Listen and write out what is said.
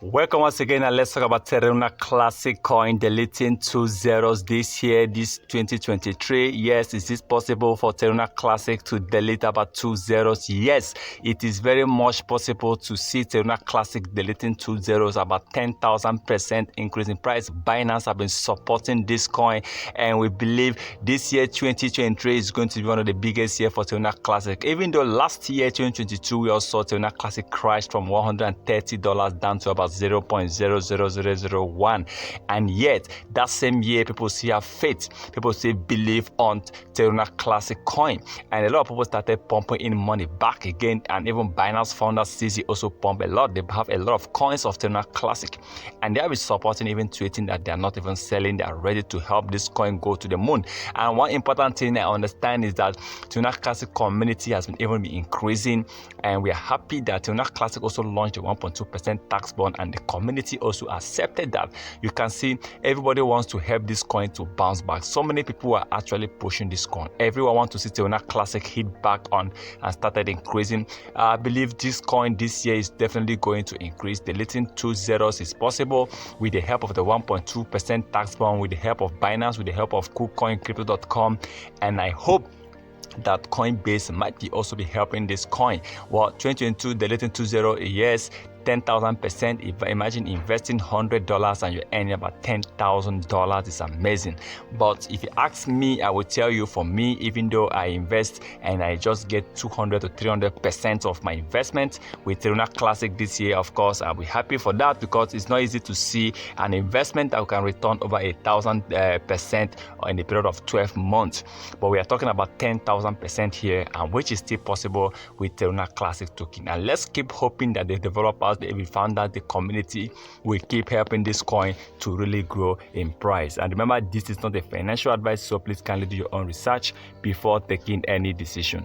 Welcome once again, and let's talk about Terra Classic coin deleting 2 zeros this year, this 2023. Yes, is this possible for Terra Classic to delete about 2 zeros? Yes, it is very much possible to see Terra Classic deleting 2 zeros, about 10,000% increase in price. Binance have been supporting this coin, and we believe this year 2023 is going to be one of the biggest year for Terra Classic. Even though last year 2022 we also saw Terra Classic crash from $130 down to about 0.00001, and yet that same year people still have faith, people still believe on Terra Classic coin, and a lot of people started pumping in money back again. And even Binance founder CZ also pump a lot. They have a lot of coins of Terra Classic, and they have been supporting, even tweeting that they are not even selling, they are ready to help this coin go to the moon. And one important thing I understand is that Terra Classic community has been even increasing, and we are happy that Terra Classic also launched a 1.2% tax bond, and the community also accepted that. You can see everybody wants to help this coin to bounce back. So many people are actually pushing this coin. Everyone wants to see Terra Classic hit back on and started increasing. I believe this coin this year is definitely going to increase. Deleting 2 zeros is possible with the help of the 1.2% tax bond, with the help of Binance, with the help of Kucoin, crypto.com, and I hope that Coinbase might also be helping this coin. Well, 2022 deleting 2 zero, yes, 10,000%. If imagine investing $100 and you're earning about $10,000, is amazing. But if you ask me, I will tell you, for me, even though I invest and I just get 200 to 300% of my investment with Terra Classic this year, of course I'll be happy for that, because it's not easy to see an investment that can return over 1,000% in the period of 12 months. But we are talking about 10,000% here, and which is still possible with Terra Classic token. And let's keep hoping that the developers, we found that the community will keep helping this coin to really grow in price. And remember, this is not a financial advice, so please kindly do your own research before taking any decision.